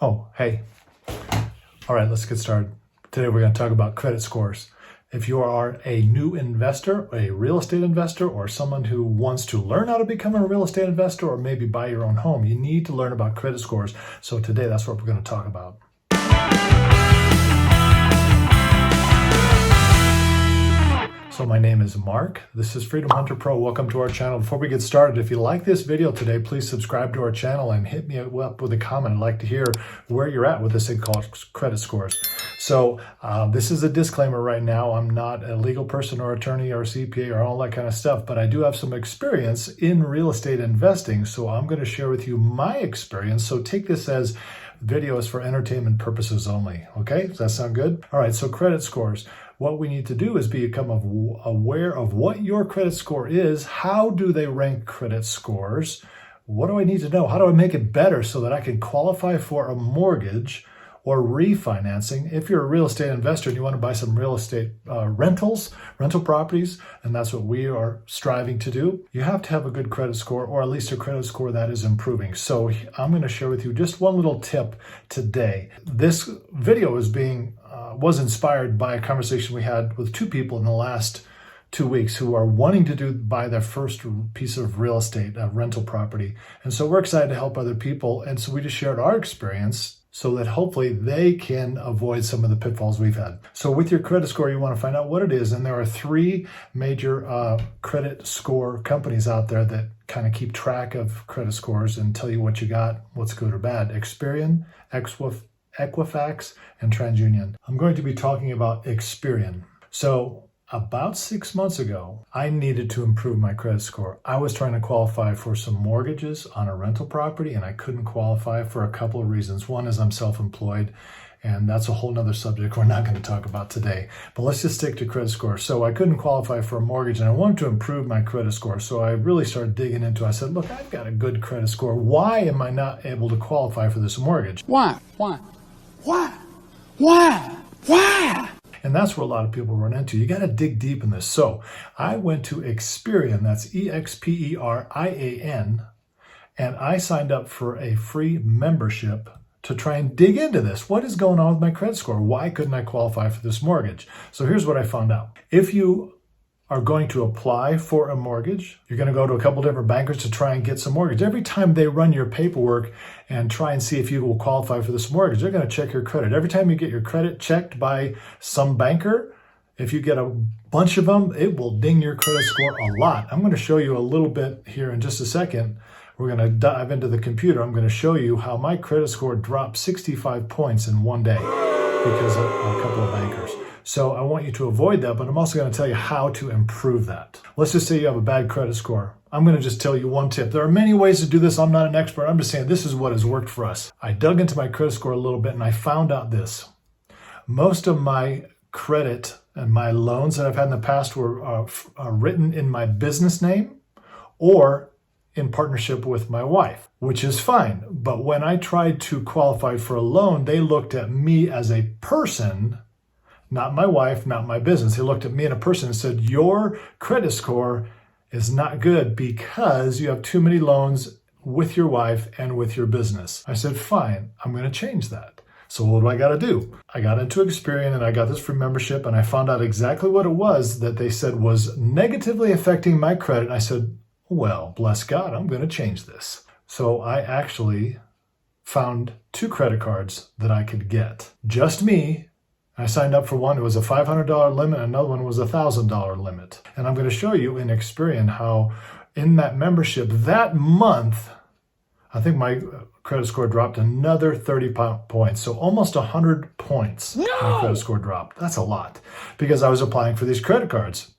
Oh, hey. All right, let's get started. Today we're going to talk about credit scores. If you are a new investor, a real estate investor, or someone who wants to learn how to become a real estate investor or maybe buy your own home, you need to learn about credit scores. So today that's what we're going to talk about. So my name is Mark. This is Freedom Hunter Pro. Welcome to our channel. Before we get started, if you like this video today, please subscribe to our channel and hit me up with a comment. I'd like to hear where you're at with this thing called credit scores. So this is a disclaimer right now. I'm not a legal person or attorney or CPA or all that kind of stuff, but I do have some experience in real estate investing. So I'm going to share with you my experience. So take this as videos for entertainment purposes only. Okay, does that sound good? All right, so credit scores. What we need to do is become aware of what your credit score is. How do they rank credit scores? What do I need to know? How do I make it better so that I can qualify for a mortgage or refinancing? If you're a real estate investor and you want to buy some real estate rental properties, and that's what we are striving to do, you have to have a good credit score, or at least a credit score that is improving. So I'm going to share with you just one little tip today. This video was inspired by a conversation we had with two people in the last 2 weeks who are wanting to buy their first piece of real estate, a rental property. And so we're excited to help other people. And so we just shared our experience so that hopefully they can avoid some of the pitfalls we've had. So with your credit score, you want to find out what it is. And there are three major credit score companies out there that kind of keep track of credit scores and tell you what you got, what's good or bad. Experian, Equifax, and TransUnion. I'm going to be talking about Experian. So about 6 months ago, I needed to improve my credit score. I was trying to qualify for some mortgages on a rental property, and I couldn't qualify for a couple of reasons. One is I'm self-employed, and that's a whole nother subject we're not going to talk about today. But let's just stick to credit score. So I couldn't qualify for a mortgage, and I wanted to improve my credit score. So I really started digging into it. I said, look, I've got a good credit score. Why am I not able to qualify for this mortgage? Why? And that's where a lot of people run into. You got to dig deep in this. So I went to Experian, that's Experian, and I signed up for a free membership to try and dig into this. What is going on with my credit score? Why couldn't I qualify for this mortgage? So here's what I found out. If you are going to apply for a mortgage, you're going to go to a couple different bankers to try and get some mortgage. Every time they run your paperwork and try and see if you will qualify for this mortgage, they're going to check your credit. Every time you get your credit checked by some banker, if you get a bunch of them, it will ding your credit score a lot. I'm going to show you a little bit here in just a second. We're going to dive into the computer. I'm going to show you how my credit score dropped 65 points in one day because of a couple of bankers. So I want you to avoid that, but I'm also going to tell you how to improve that. Let's just say you have a bad credit score. I'm going to just tell you one tip. There are many ways to do this. I'm not an expert. I'm just saying this is what has worked for us. I dug into my credit score a little bit and I found out this. Most of my credit and my loans that I've had in the past were written in my business name or in partnership with my wife, which is fine. But when I tried to qualify for a loan, they looked at me as a person, not my wife, not my business. They looked at me and a person and said, your credit score is not good because you have too many loans with your wife and with your business. I said, fine, I'm going to change that. So what do I got to do? I got into Experian and I got this free membership and I found out exactly what it was that they said was negatively affecting my credit. I said, well, bless God, I'm going to change this. So I actually found two credit cards that I could get. Just me. I signed up for one. It was a $500 limit. Another one was a $1,000 limit. And I'm going to show you in Experian how in that membership that month, I think my credit score dropped another 30 points. So almost 100 points. No! My credit score dropped. That's a lot because I was applying for these credit cards.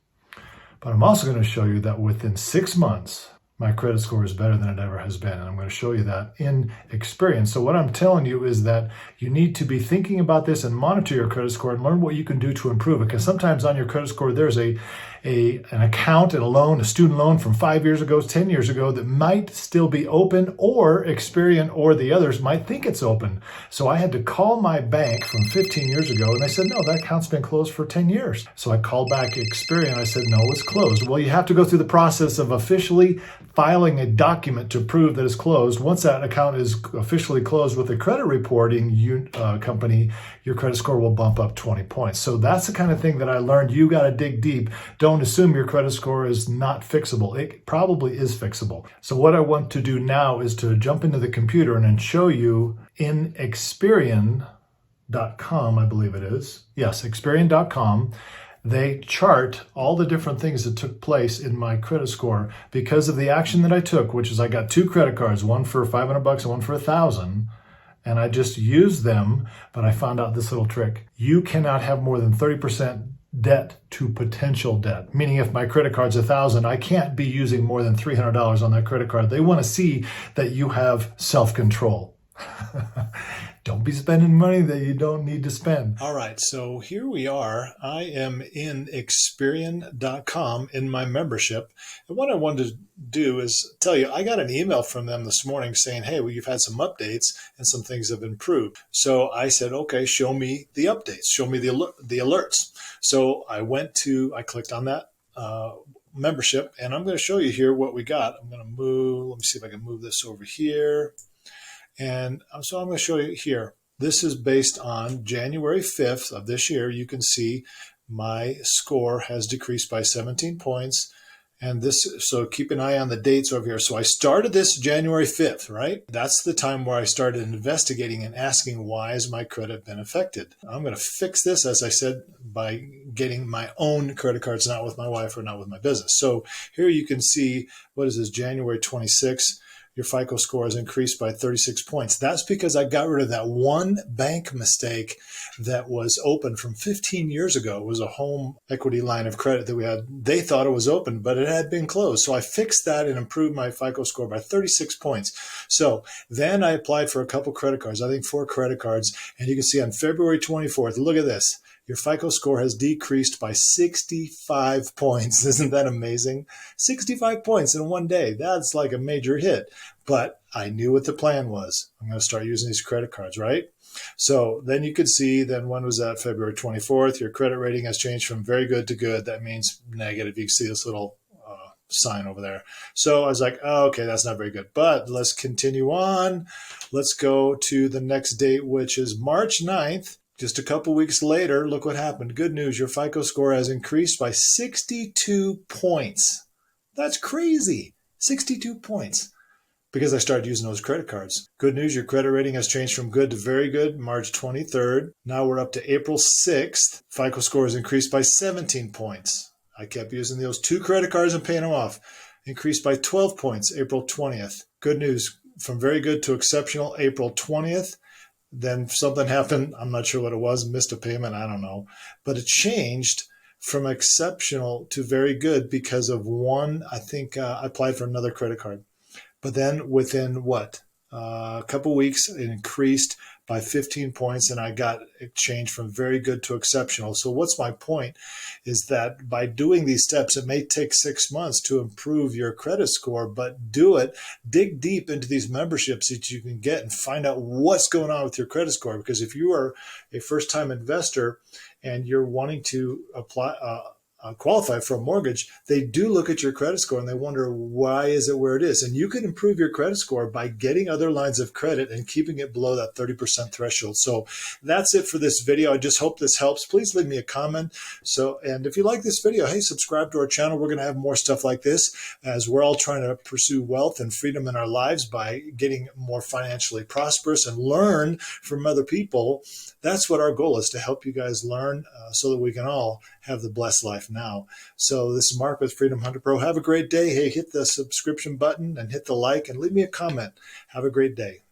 But I'm also going to show you that within 6 months, my credit score is better than it ever has been. And I'm going to show you that in Experian. So what I'm telling you is that you need to be thinking about this and monitor your credit score and learn what you can do to improve it. Because sometimes on your credit score, there's an account and a loan, a student loan from 5 years ago, 10 years ago that might still be open, or Experian or the others might think it's open. So I had to call my bank from 15 years ago and they said, no, that account's been closed for 10 years. So I called back Experian. I said, no, it's closed. Well, you have to go through the process of officially filing a document to prove that it's closed. Once that account is officially closed with a credit reporting company, your credit score will bump up 20 points. So that's the kind of thing that I learned. You got to dig deep. Don't assume your credit score is not fixable. It probably is fixable. So what I want to do now is to jump into the computer and then show you in Experian.com, I believe it is. Yes, Experian.com. They chart all the different things that took place in my credit score because of the action that I took, which is I got 2 credit cards, one for $500 and one for $1,000. And I just used them, but I found out this little trick. You cannot have more than 30% debt to potential debt. Meaning if my credit card's $1,000, I can't be using more than $300 on that credit card. They want to see that you have self-control. Don't be spending money that you don't need to spend. All right, so here we are. I am in Experian.com in my membership. And what I wanted to do is tell you, I got an email from them this morning saying, hey, well, you've had some updates and some things have improved. So I said, okay, show me the updates. Show me the alerts. So I clicked on that membership, and I'm going to show you here what we got. I'm going to move, let me see if I can move this over here. And so I'm going to show you here. This is based on January 5th of this year. You can see my score has decreased by 17 points. And so keep an eye on the dates over here. So I started this January 5th, right? That's the time where I started investigating and asking, why has my credit been affected? I'm going to fix this, as I said, by getting my own credit cards, not with my wife or not with my business. So here you can see, what is this, January 26th. Your FICO score has increased by 36 points. That's because I got rid of that one bank mistake that was open from 15 years ago. It was a home equity line of credit that we had. They thought it was open, but it had been closed. So I fixed that and improved my FICO score by 36 points. So then I applied for a couple credit cards, I think 4 credit cards. And you can see on February 24th, look at this. Your FICO score has decreased by 65 points. Isn't that amazing? 65 points in one day. That's like a major hit. But I knew what the plan was. I'm going to start using these credit cards, right? So then you could see, then when was that? February 24th. Your credit rating has changed from very good to good. That means negative. You can see this little sign over there. So I was like, oh, okay, that's not very good. But let's continue on. Let's go to the next date, which is March 9th. Just a couple weeks later, look what happened. Good news, your FICO score has increased by 62 points. That's crazy. 62 points. Because I started using those credit cards. Good news, your credit rating has changed from good to very good, March 23rd. Now we're up to April 6th. FICO score has increased by 17 points. I kept using those 2 credit cards and paying them off. Increased by 12 points, April 20th. Good news, from very good to exceptional, April 20th. Then something happened. I'm not sure what it was. Missed a payment. I don't know. But it changed from exceptional to very good because of one. I think I applied for another credit card. But then within a couple weeks, it increased by 15 points, and I got it changed from very good to exceptional. So what's my point is that by doing these steps, it may take 6 months to improve your credit score, but do it. Dig deep into these memberships that you can get and find out what's going on with your credit score. Because if you are a first-time investor and you're wanting to qualify for a mortgage, they do look at your credit score and they wonder, why is it where it is? And you can improve your credit score by getting other lines of credit and keeping it below that 30% threshold. So that's it for this video. I just hope this helps. Please leave me a comment. And if you like this video, hey, subscribe to our channel. We're going to have more stuff like this as we're all trying to pursue wealth and freedom in our lives by getting more financially prosperous and learn from other people. That's what our goal is, to help you guys learn so that we can all have the blessed life now. So this is Mark with Freedom Hunter Pro. Have a great day. Hey, hit the subscription button and hit the like and leave me a comment. Have a great day.